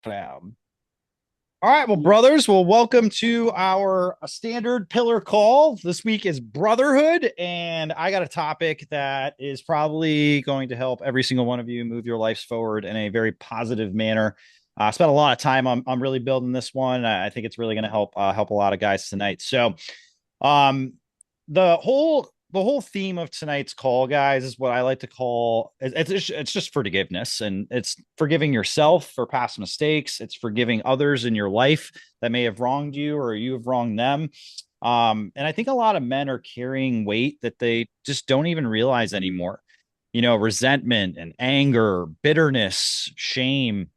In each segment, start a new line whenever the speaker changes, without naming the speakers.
Fab. All right, well, brothers, well, welcome to our standard pillar call. This week is Brotherhood, and I got a topic that is probably going to help every single one of you move your lives forward in a very positive manner. I spent a lot of time on really building this one. I think it's really going to help a lot of guys tonight. So, um, the whole theme of tonight's call, guys, is what I like to call it's just forgiveness, and it's forgiving yourself for past mistakes. It's forgiving others in your life that may have wronged you or you have wronged them. And I think a lot of men are carrying weight that they just don't even realize anymore. Resentment and anger, bitterness, shame,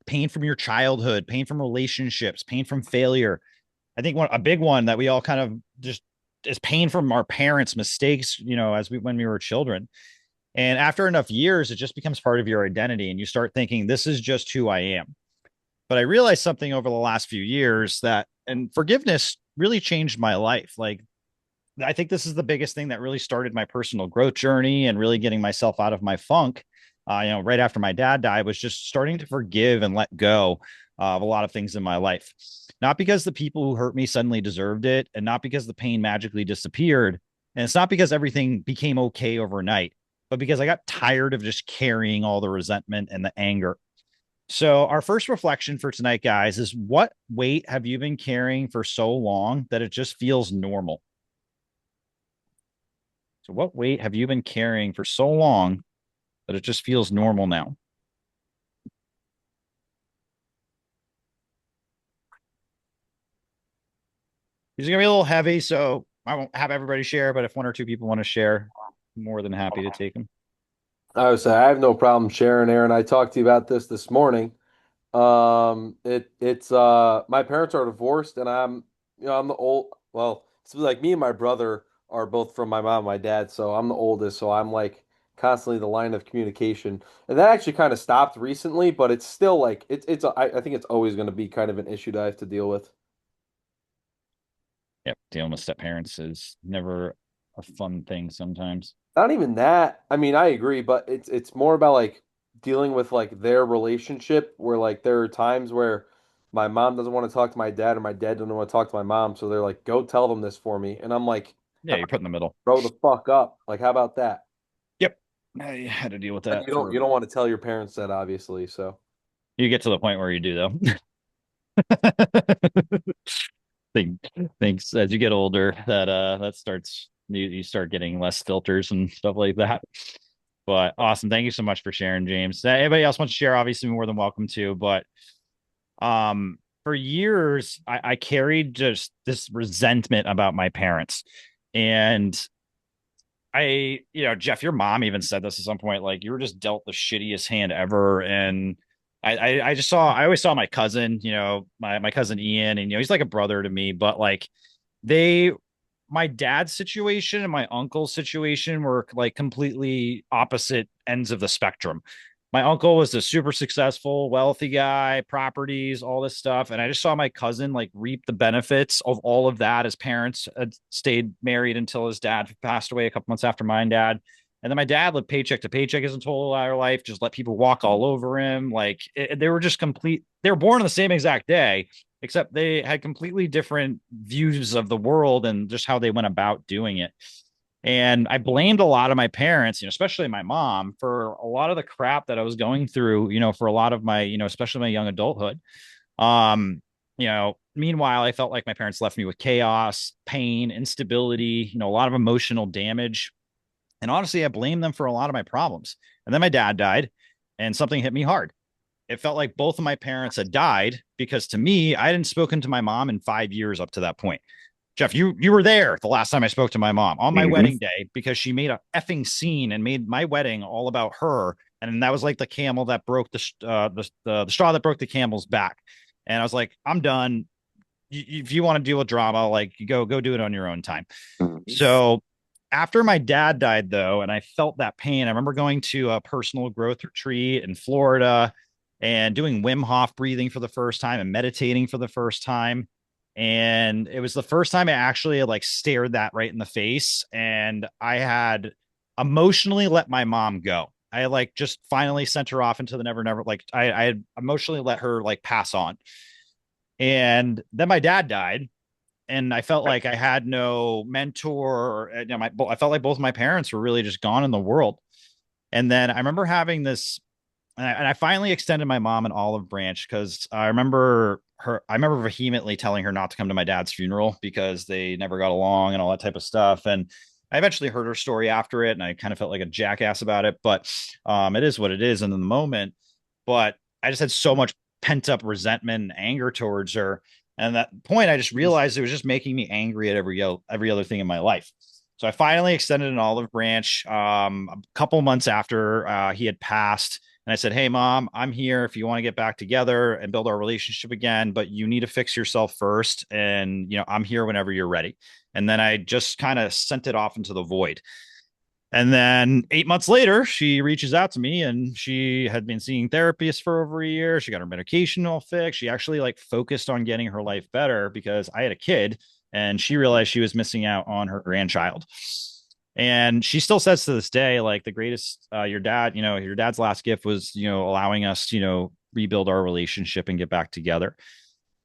pain from your childhood, pain from relationships, pain from failure. I think a big one that we all kind of just is pain from our parents' mistakes, as when we were children. And after enough years, it just becomes part of your identity. And you start thinking, this is just who I am. But I realized something over the last few years and forgiveness really changed my life. Like, I think this is the biggest thing that really started my personal growth journey and really getting myself out of my funk. Right after my dad died, was just starting to forgive and let go of a lot of things in my life. Not because the people who hurt me suddenly deserved it, and not because the pain magically disappeared. And it's not because everything became okay overnight, but because I got tired of just carrying all the resentment and the anger. So, our first reflection for tonight, guys, is what weight have you been carrying for so long that it just feels normal? So, what weight have you been carrying for so long that it just feels normal now? These are going to be a little heavy, so I won't have everybody share, but if one or two people want to share, I'm more than happy to take them.
I would say I have no problem sharing, Aaron. I talked to you about this morning. It's my parents are divorced, and I'm the old. Well, it's like me and my brother are both from my mom and my dad, so I'm the oldest, so I'm like constantly the line of communication, and that actually kind of stopped recently, but it's still like I think it's always going to be kind of an issue that I have to deal with.
Yep, dealing with step parents is never a fun thing sometimes.
Not even that. I mean, I agree, but it's more about like dealing with like their relationship where like there are times where my mom doesn't want to talk to my dad or my dad doesn't want to talk to my mom, so they're like, "Go tell them this for me." And I'm like,
Yeah, you're put in the middle.
"Grow the fuck up." Like, how about that?
Yep. I had to deal with
And
that
you
for
don't want to tell your parents that obviously, so
you get to the point where you do though. think Thinks as you get older that starts you start getting less filters and stuff like that. But awesome. Thank you so much for sharing, James. Anybody else wants to share, obviously more than welcome to, but for years I carried just this resentment about my parents. And Jeff, your mom even said this at some point, like you were just dealt the shittiest hand ever. And I always saw my cousin, my cousin Ian, and he's like a brother to me, but like they my dad's situation and my uncle's situation were like completely opposite ends of the spectrum. My uncle was a super successful, wealthy guy, properties, all this stuff. And I just saw my cousin like reap the benefits of all of that. His parents had stayed married until his dad passed away a couple months after my dad. And then my dad lived paycheck to paycheck his entire life, just let people walk all over him. They were just they were born on the same exact day, except they had completely different views of the world and just how they went about doing it. And I blamed a lot of my parents, especially my mom, for a lot of the crap that I was going through, for a lot of my, especially my young adulthood. Meanwhile, I felt like my parents left me with chaos, pain, instability, a lot of emotional damage. And honestly, I blamed them for a lot of my problems. And then my dad died, and something hit me hard. It felt like both of my parents had died because to me, I hadn't spoken to my mom in 5 years up to that point. Jeff, you were there the last time I spoke to my mom on my
hmm
wedding day because she made a effing scene and made my wedding all about her, and that was like the camel that broke the straw that broke the camel's back. And I was like, I'm done. If you want to deal with drama, like go do it on your own time. So after my dad died, though, and I felt that pain, I remember going to a personal growth retreat in Florida and doing Wim Hof breathing for the first time and meditating for the first time. And it was the first time I actually like stared that right in the face. And I had emotionally let my mom go. I like just finally sent her off into the never never. Like I had emotionally let her like pass on. And then my dad died, and I felt like I had no mentor. Or, I felt like both my parents were really just gone in the world. And then I remember having this, and I finally extended my mom an olive branch because I remember vehemently telling her not to come to my dad's funeral because they never got along and all that type of stuff. And I eventually heard her story after it, and I kind of felt like a jackass about it. But it is what it is in the moment. But I just had so much pent up resentment and anger towards her. And at that point, I just realized it was just making me angry at every other thing in my life. So I finally extended an olive branch a couple months after he had passed. And I said, "Hey, mom, I'm here if you want to get back together and build our relationship again, but you need to fix yourself first. And, I'm here whenever you're ready." And then I just kind of sent it off into the void. And then 8 months later, she reaches out to me, and she had been seeing therapists for over a year. She got her medication all fixed. She actually like focused on getting her life better because I had a kid, and she realized she was missing out on her grandchild. And she still says to this day, like the greatest, your dad's last gift was, allowing us, rebuild our relationship and get back together.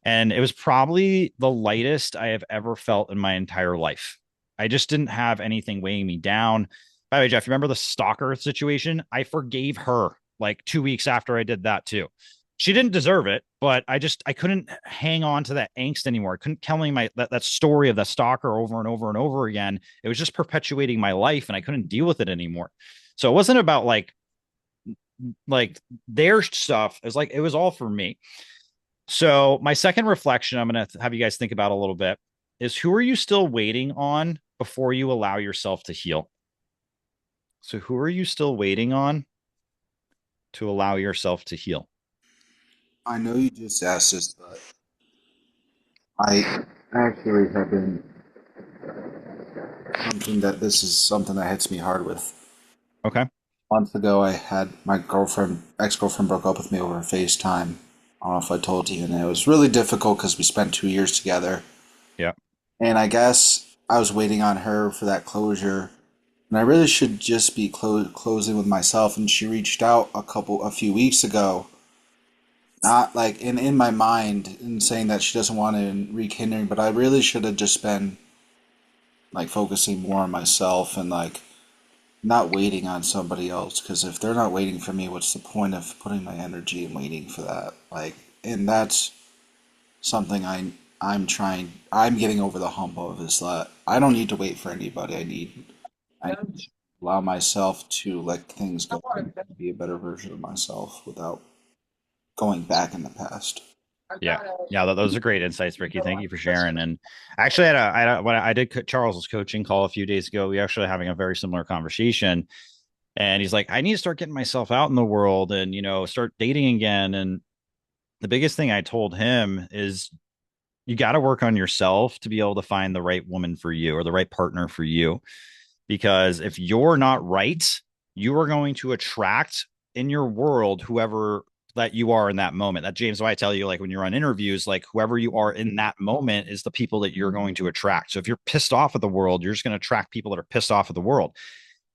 And it was probably the lightest I have ever felt in my entire life. I just didn't have anything weighing me down. By the way, Jeff, remember the stalker situation? I forgave her like 2 weeks after I did that too. She didn't deserve it, but I couldn't hang on to that angst anymore. I couldn't tell me that story of the stalker over and over and over again. It was just perpetuating my life, and I couldn't deal with it anymore. So it wasn't about like their stuff. It was all for me. So my second reflection, I'm going to have you guys think about a little bit, is who are you still waiting on before you allow yourself to heal? So who are you still waiting on to allow yourself to heal?
I know you just asked this, but I actually have been this is something that hits me hard with.
Okay.
Months ago, I had my ex-girlfriend broke up with me over FaceTime. I don't know if I told you, and it was really difficult because we spent 2 years together.
Yeah.
And I guess I was waiting on her for that closure, and I really should just be closing with myself. And she reached out a few weeks ago, not like in my mind, and saying that she doesn't want to rekindling, but I really should have just been like focusing more on myself and like not waiting on somebody else, because if they're not waiting for me, what's the point of putting my energy and waiting for that? Like, and that's something I'm getting over the hump of, is that I don't need to wait for anybody. I need to allow myself to let things go and be a better version of myself without going back in the past.
Yeah. Yeah. Those are great insights, Ricky. Thank you for sharing. And actually, when I did Charles's coaching call a few days ago, we actually having a very similar conversation. And he's like, I need to start getting myself out in the world and, start dating again. And the biggest thing I told him is you got to work on yourself to be able to find the right woman for you or the right partner for you. Because if you're not right, you are going to attract in your world whoever that you are in that moment. That James, why I tell you, like when you're on interviews, like whoever you are in that moment is the people that you're going to attract. So if you're pissed off at the world, you're just going to attract people that are pissed off at the world.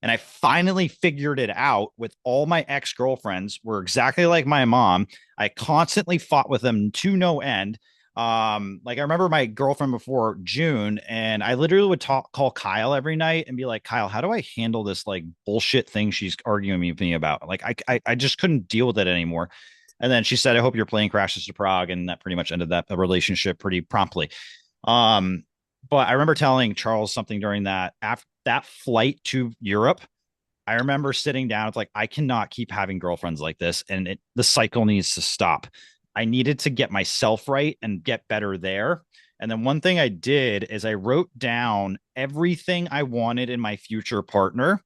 And I finally figured it out with all my ex girlfriends were exactly like my mom. I constantly fought with them to no end. Like I remember my girlfriend before June, and I literally would call Kyle every night and be like, Kyle, how do I handle this like bullshit thing she's arguing with me about? Like I just couldn't deal with it anymore. And then she said, I hope your plane crashes to Prague. And that pretty much ended that relationship pretty promptly. Um, but I remember telling Charles something during that after that flight to Europe. I remember sitting down. It's like, I cannot keep having girlfriends like this. And the cycle needs to stop. I needed to get myself right and get better there. And then one thing I did is I wrote down everything I wanted in my future partner,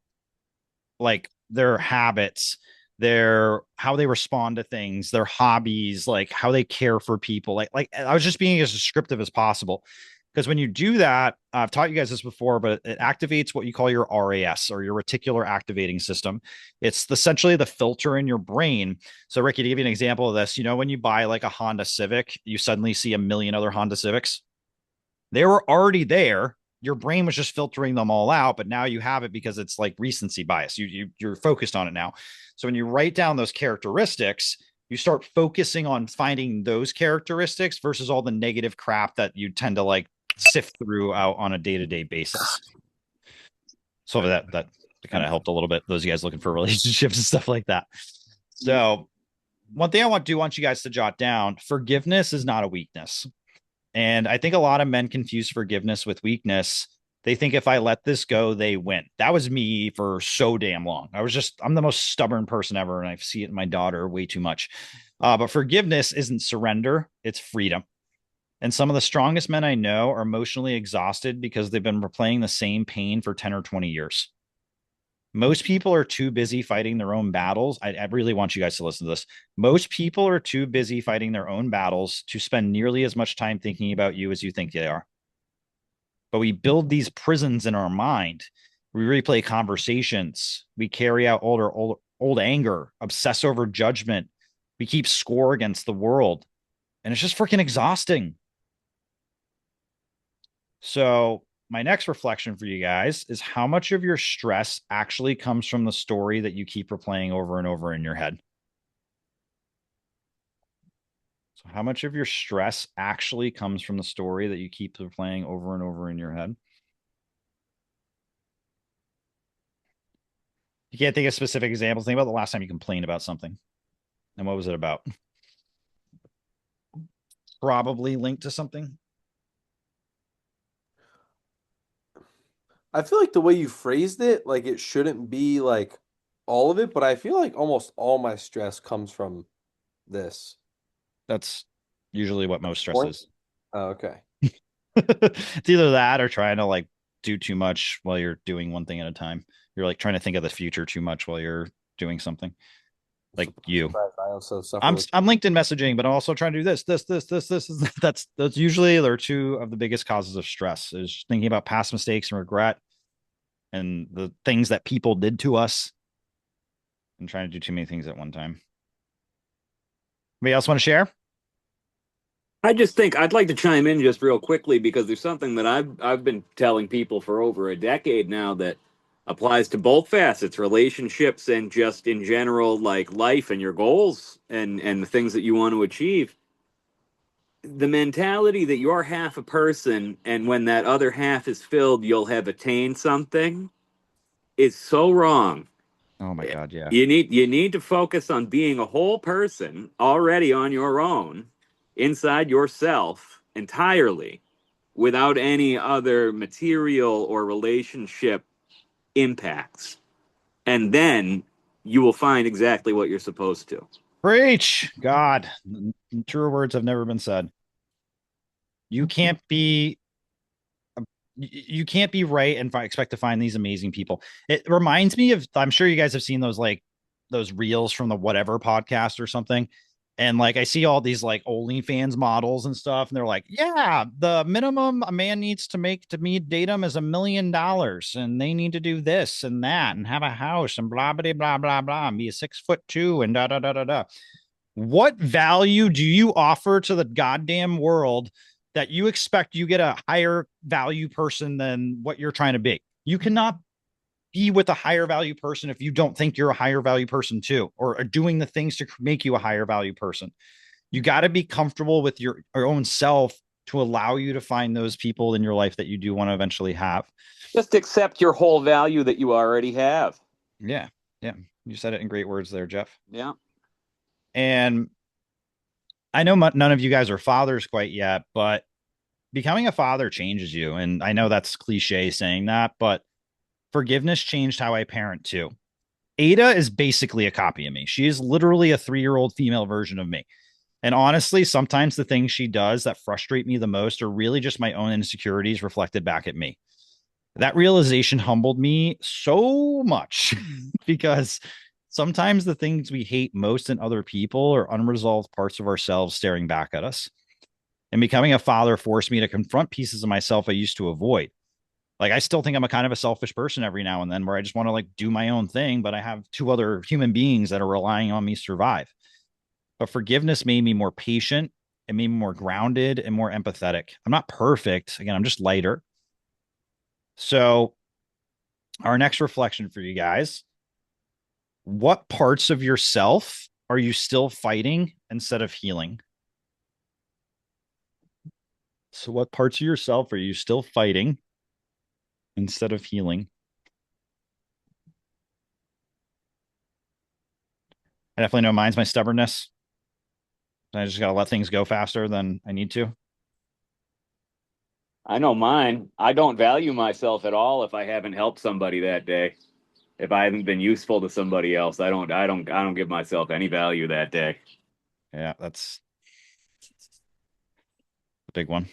like their habits, their how they respond to things, their hobbies, like how they care for people. Like I was just being as descriptive as possible. Because when you do that, I've taught you guys this before, but it activates what you call your RAS or your reticular activating system. It's essentially the filter in your brain. So, Ricky, to give you an example of this, when you buy like a Honda Civic, you suddenly see a million other Honda Civics. They were already there, your brain was just filtering them all out, but now you have it because it's like recency bias. You're focused on it now. So when you write down those characteristics, you start focusing on finding those characteristics versus all the negative crap that you tend to like sift through out on a day-to-day basis. So that kind of helped a little bit. Those of you guys looking for relationships and stuff like that. So one thing I want you guys to jot down: forgiveness is not a weakness. And I think a lot of men confuse forgiveness with weakness. They think if I let this go, they win. That was me for so damn long. I'm the most stubborn person ever. And I see it in my daughter way too much. But forgiveness isn't surrender, it's freedom. And some of the strongest men I know are emotionally exhausted because they've been replaying the same pain for 10 or 20 years. Most people are too busy fighting their own battles. I really want you guys to listen to this. Most people are too busy fighting their own battles to spend nearly as much time thinking about you as you think they are. But we build these prisons in our mind. We replay conversations. We carry out old anger, obsess over judgment. We keep score against the world. And it's just freaking exhausting. So my next reflection for you guys is how much of your stress actually comes from the story that you keep replaying over and over in your head. So how much of your stress actually comes from the story that you keep replaying over and over in your head? You can't think of specific examples. Think about the last time you complained about something. And what was it about? Probably linked to something.
I feel like the way you phrased it, like it shouldn't be like all of it, but I feel like almost all my stress comes from this
That's usually what most stress
point.
is.
Oh, okay.
It's either that or trying to like do too much while you're doing one thing at a time. You're like trying to think of the future too much while you're doing something. Like you.
Surprised I also suffer with.
I'm LinkedIn messaging, but I'm also trying to do this. That's usually there are two of the biggest causes of stress is thinking about past mistakes and regret and the things that people did to us and trying to do too many things at one time. Anybody else want to share?
I just think I'd like to chime in just real quickly because there's something that I've been telling people for over a decade now that applies to both facets, relationships and just in general like life and your goals and the things that you want to achieve. The mentality that you're half a person and when that other half is filled, you'll have attained something is so wrong.
Oh my God, yeah.
You need to focus on being a whole person already on your own, inside yourself entirely, without any other material or relationship impacts. And then you will find exactly what you're supposed to.
Preach. God, truer words have never been said. You can't be you can't be right and expect to find these amazing people. It reminds me of, I'm sure you guys have seen those like those reels from the whatever podcast or something. And like I see all these like OnlyFans models and stuff, and they're like, yeah, the minimum a man needs to make to meet date them is $1 million, and they need to do this and that and have a house and blah blah blah blah blah and be a 6'2" and da da da da da. What value do you offer to the goddamn world that you expect you get a higher value person than what you're trying to be? You cannot be with a higher value person if you don't think you're a higher value person too, or are doing the things to make you a higher value person. You got to be comfortable with your own self to allow you to find those people in your life that you do want to eventually have.
Just accept your whole value that you already have.
Yeah. Yeah. You said it in great words there, Jeff.
Yeah.
And I know none of you guys are fathers quite yet, but becoming a father changes you. And I know that's cliche saying that, but forgiveness changed how I parent too. Ada is basically a copy of me. She is literally a 3-year-old female version of me. And honestly, sometimes the things she does that frustrate me the most are really just my own insecurities reflected back at me. That realization humbled me so much because sometimes the things we hate most in other people are unresolved parts of ourselves staring back at us. And becoming a father forced me to confront pieces of myself I used to avoid. Like I still think I'm a kind of a selfish person every now and then where I just want to like do my own thing, but I have 2 other human beings that are relying on me to survive. But forgiveness made me more patient. It made me more grounded and more empathetic. I'm not perfect. Again, I'm just lighter. So, our next reflection for you guys, what parts of yourself are you still fighting instead of healing? So, what parts of yourself are you still fighting instead of healing? I definitely know mine's my stubbornness. I just got to let things go faster than I need to.
I know mine. I don't value myself at all if I haven't helped somebody that day. If I haven't been useful to somebody else, I don't give myself any value that day.
Yeah, that's a big one.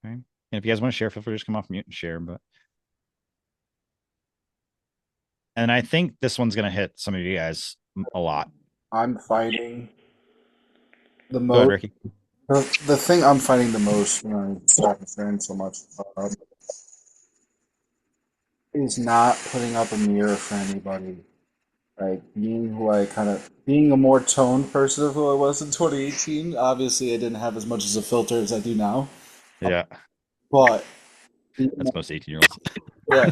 Okay. And if you guys want to share, feel free to just come off mute and share. But and I think this one's gonna hit some of you guys a lot.
I'm fighting the
Go ahead,
most.
Ricky.
The thing I'm fighting the most when I'm not concerned so much is not putting up a mirror for anybody. Like being a more toned person of who I was in 2018. Obviously, I didn't have as much as a filter as I do now.
Yeah,
But
that's most 18-year-olds.
yeah,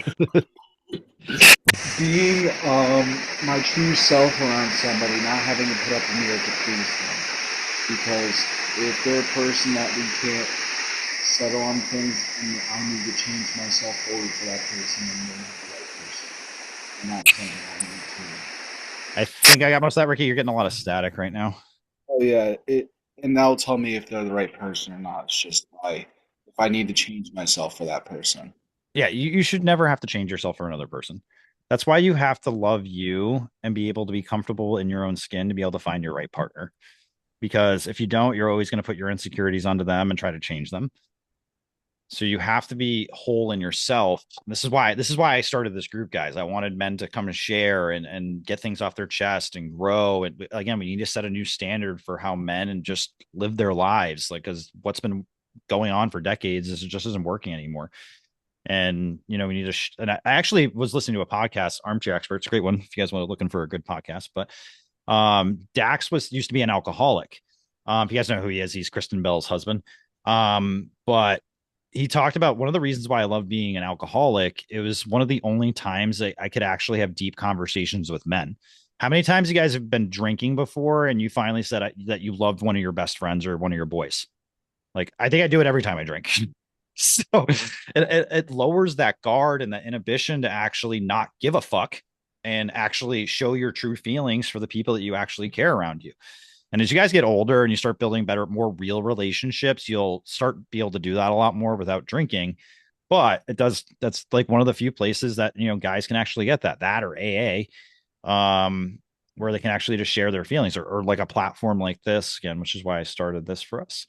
being my true self around somebody, not having to put up a mirror to please them. Because if they're a person that we can't settle on things, and I need to change myself forward for that person, and they're not the right person. I'm not saying I need to.
I think I got most of that, Ricky. You're getting a lot of static right now.
Oh yeah, and that'll tell me if they're the right person or not. It's just if I need to change myself for that person.
Yeah, you should never have to change yourself for another person. That's why you have to love you and be able to be comfortable in your own skin to be able to find your right partner. Because if you don't, you're always going to put your insecurities onto them and try to change them. So you have to be whole in yourself. This is why I started this group, guys. I wanted men to come and share and get things off their chest and grow. And again, we need to set a new standard for how men and just live their lives. Like, because what's been going on for decades is it just isn't working anymore. And we need to. And I actually was listening to a podcast, Armchair Experts, a great one if you guys want looking for a good podcast. But Dax was used to be an alcoholic. If you guys know who he is, he's Kristen Bell's husband. But he talked about one of the reasons why I love being an alcoholic. It was one of the only times that I could actually have deep conversations with men. How many times you guys have been drinking before and you finally said that you loved one of your best friends or one of your boys? Like, I think I do it every time I drink. So it lowers that guard and the inhibition to actually not give a fuck and actually show your true feelings for the people that you actually care around you. And as you guys get older and you start building better, more real relationships, you'll start be able to do that a lot more without drinking. But that's like one of the few places that, guys can actually get that or AA, where they can actually just share their feelings or like a platform like this again, which is why I started this for us.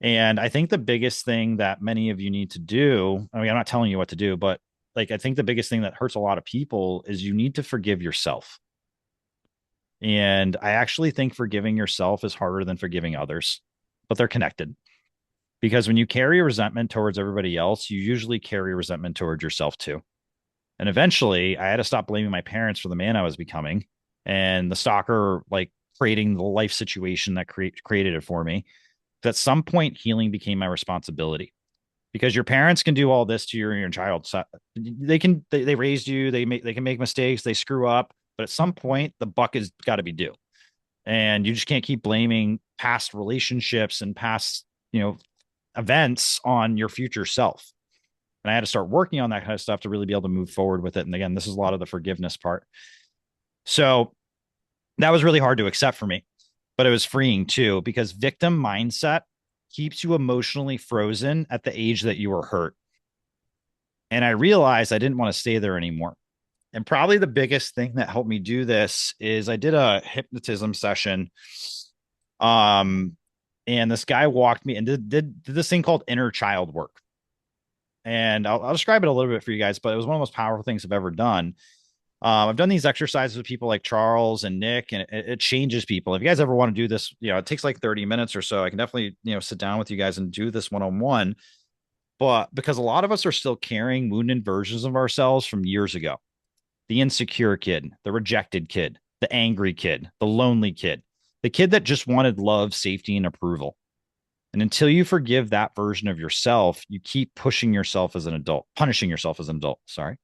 And I think the biggest thing that many of you need to do, I mean, I'm not telling you what to do, but like, I think the biggest thing that hurts a lot of people is you need to forgive yourself. And I actually think forgiving yourself is harder than forgiving others, but they're connected because when you carry resentment towards everybody else, you usually carry resentment towards yourself too. And eventually I had to stop blaming my parents for the man I was becoming and the stalker, like creating the life situation that created it for me. At some point, healing became my responsibility because your parents can do all this to your child. They raised you, they can make mistakes, they screw up, but at some point the buck has got to be due. And you just can't keep blaming past relationships and past, events on your future self. And I had to start working on that kind of stuff to really be able to move forward with it. And again, this is a lot of the forgiveness part. So that was really hard to accept for me, but it was freeing too, because victim mindset keeps you emotionally frozen at the age that you were hurt. And I realized I didn't want to stay there anymore. And probably the biggest thing that helped me do this is I did a hypnotism session. Um, and this guy walked me and did this thing called inner child work. And I'll describe it a little bit for you guys, but it was one of the most powerful things I've ever done. I've done these exercises with people like Charles and Nick, and it changes people. If you guys ever want to do this, it takes like 30 minutes or so. I can definitely, sit down with you guys and do this one on one. But because a lot of us are still carrying wounded versions of ourselves from years ago, the insecure kid, the rejected kid, the angry kid, the lonely kid, the kid that just wanted love, safety, and approval. And until you forgive that version of yourself, you keep pushing yourself as an adult, punishing yourself as an adult. Sorry.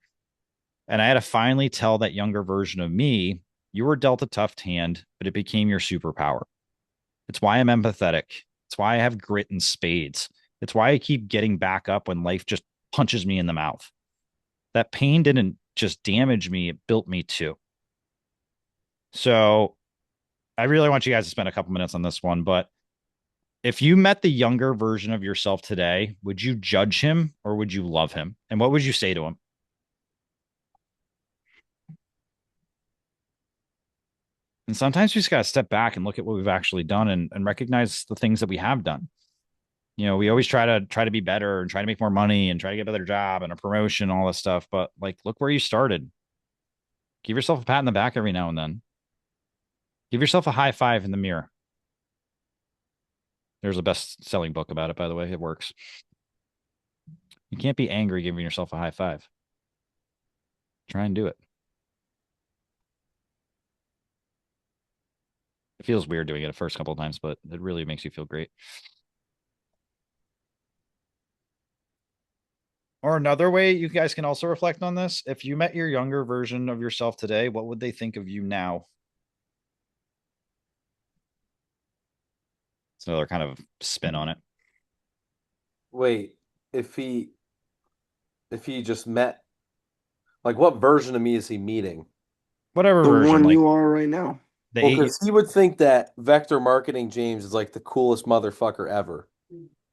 And I had to finally tell that younger version of me, you were dealt a tough hand, but it became your superpower. It's why I'm empathetic. It's why I have grit and spades. It's why I keep getting back up when life just punches me in the mouth. That pain didn't just damage me, it built me too. So I really want you guys to spend a couple minutes on this one. But if you met the younger version of yourself today, would you judge him or would you love him? And what would you say to him? And sometimes we just got to step back and look at what we've actually done and recognize the things that we have done. We always try to be better and try to make more money and try to get a better job and a promotion, all this stuff. But like, look where you started. Give yourself a pat in the back every now and then. Give yourself a high five in the mirror. There's a best-selling book about it, by the way. It works. You can't be angry giving yourself a high five. Try and do it. It feels weird doing it the first couple of times, but it really makes you feel great. Or another way you guys can also reflect on this. If you met your younger version of yourself today, what would they think of you now? It's another kind of spin on it.
Wait, if he if he just met, like, what version of me is he meeting?
Whatever
The
version,
one
like
you are right now.
the
Well,
eight.
because he would think that Vector Marketing James is like the coolest motherfucker ever.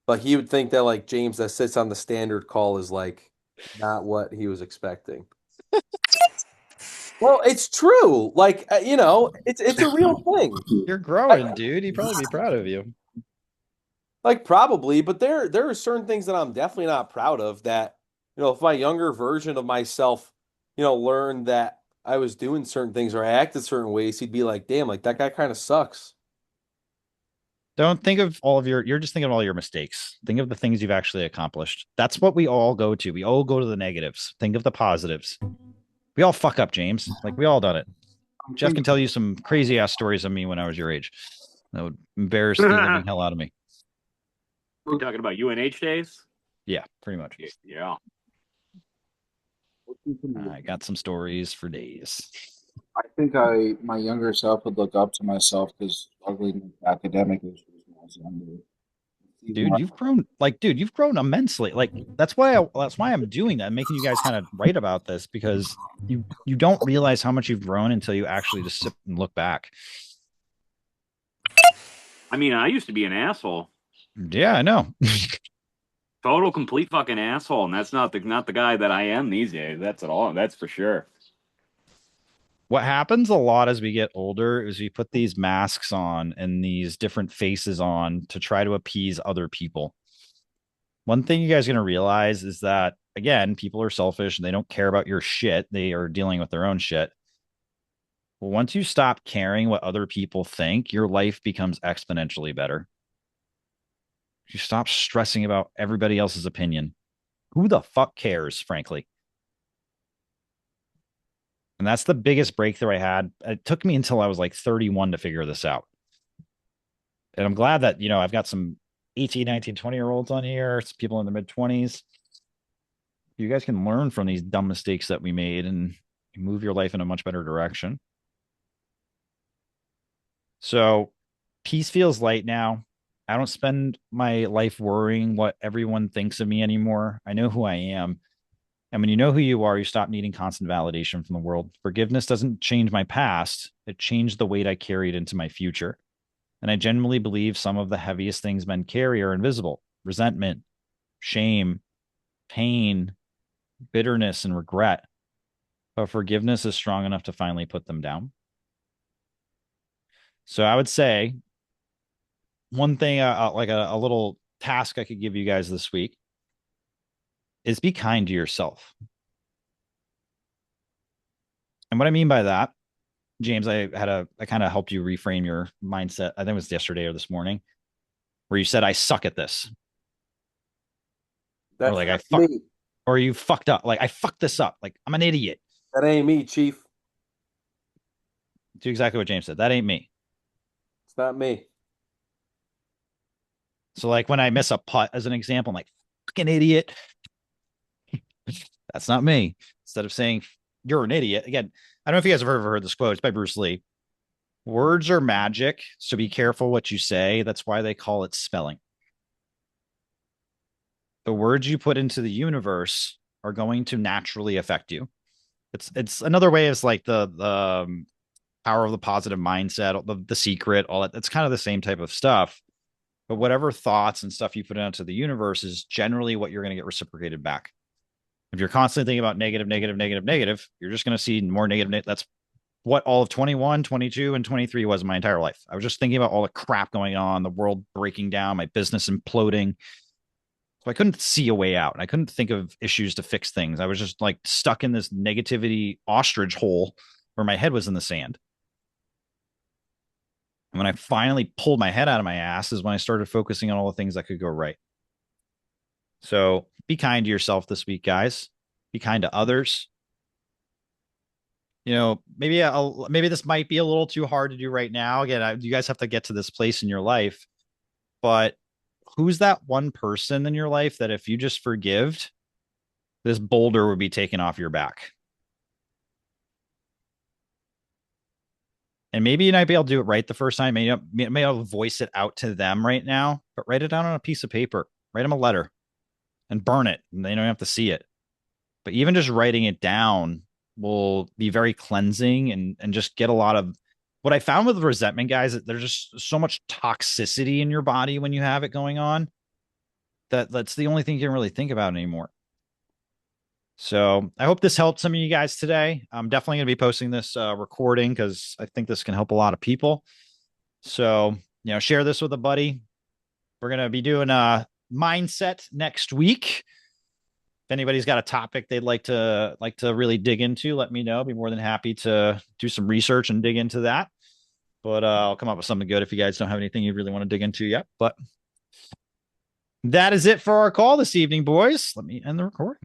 But he would think that like James that sits on the standard call is like not what he was expecting. Well, it's true. Like it's a real thing.
You're
Like,
growing, dude. He'd probably be proud of you.
like probably, but there are certain things that I'm definitely not proud of that, if my younger version of myself, learned that I was doing certain things or I acted certain ways, he'd be like, "Damn, like that guy kind of sucks."
Don't think of all of you're just thinking of all your mistakes. Think of the things you've actually accomplished. That's what we all go to. We all go to the negatives. Think of the positives. We all fuck up, James. Like we all done it.
I'm
Jeff can
thinking,
tell you some crazy ass stories of me when I was your age. That would embarrass the living hell out of me.
You talking about UNH days?
Yeah, pretty much.
Yeah.
I got some stories for days.
I think my younger self would look up to myself because struggling with academic issues when I was younger.
Dude, you've grown immensely. Like that's why I'm doing that. I'm making you guys kind of write about this because you don't realize how much you've grown until you actually just sit and look back.
I mean, I used to be an asshole.
Yeah, I know.
Total complete fucking asshole, and that's not the guy that I am these days. That's at all. That's for sure.
What happens a lot as we get older is we put these masks on and these different faces on to try to appease other people. One thing you guys are going to realize is that, again, people are selfish and they don't care about your shit. They are dealing with their own shit. Well, once you stop caring what other people think, your life becomes exponentially better. You stop stressing about everybody else's opinion. Who the fuck cares, frankly? And that's the biggest breakthrough I had. It took me until I was like 31 to figure this out. And I'm glad that, I've got some 18, 19, 20 year olds on here. It's people in the mid 20s. You guys can learn from these dumb mistakes that we made and move your life in a much better direction. So peace feels light now. I don't spend my life worrying what everyone thinks of me anymore. I know who I am. And when you know who you are, you stop needing constant validation from the world. Forgiveness doesn't change my past, it changed the weight I carried into my future. And I genuinely believe some of the heaviest things men carry are invisible: resentment, shame, pain, bitterness, and regret. But forgiveness is strong enough to finally put them down. So I would say one thing, like a little task I could give you guys this week is be kind to yourself. And what I mean by that, James, I kind of helped you reframe your mindset. I think it was yesterday or this morning, where you said, I suck at this. Or
That's
like I
not
fuck
me.
or you fucked up. Like I fucked this up. Like I'm an idiot.
That ain't me, Chief.
Do exactly what James said. That ain't me.
It's not me.
So like when I miss a putt as an example, I'm like, fucking idiot. That's not me. Instead of saying you're an idiot. Again, I don't know if you guys have ever heard this quote. It's by Bruce Lee. Words are magic, so be careful what you say. That's why they call it spelling. The words you put into the universe are going to naturally affect you. It's another way is like the power of the positive mindset, the secret, all that. It's kind of the same type of stuff. But whatever thoughts and stuff you put into the universe is generally what you're going to get reciprocated back. If you're constantly thinking about negative, negative, negative, negative, you're just going to see more negative. That's what all of 21, 22, and 23 was my entire life. I was just thinking about all the crap going on, the world breaking down, my business imploding. So I couldn't see a way out. I couldn't think of issues to fix things. I was just like stuck in this negativity ostrich hole where my head was in the sand. And when I finally pulled my head out of my ass is when I started focusing on all the things that could go right. So be kind to yourself this week, guys. Be kind to others. Maybe this might be a little too hard to do right now. Again, you guys have to get to this place in your life, but who's that one person in your life that if you just forgived, this boulder would be taken off your back? And maybe you might be able to do it right the first time. Maybe you may able to voice it out to them right now, but write it down on a piece of paper, write them a letter and burn it. And they don't have to see it. But even just writing it down will be very cleansing and just get a lot of what I found with resentment, guys, that there's just so much toxicity in your body when you have it going on that's the only thing you can really think about anymore. So I hope this helped some of you guys today. I'm definitely going to be posting this recording because I think this can help a lot of people. So, share this with a buddy. We're going to be doing a mindset next week. If anybody's got a topic they'd like to really dig into, let me know. I'd be more than happy to do some research and dig into that. But I'll come up with something good if you guys don't have anything you really want to dig into yet. But that is it for our call this evening, boys. Let me end the recording.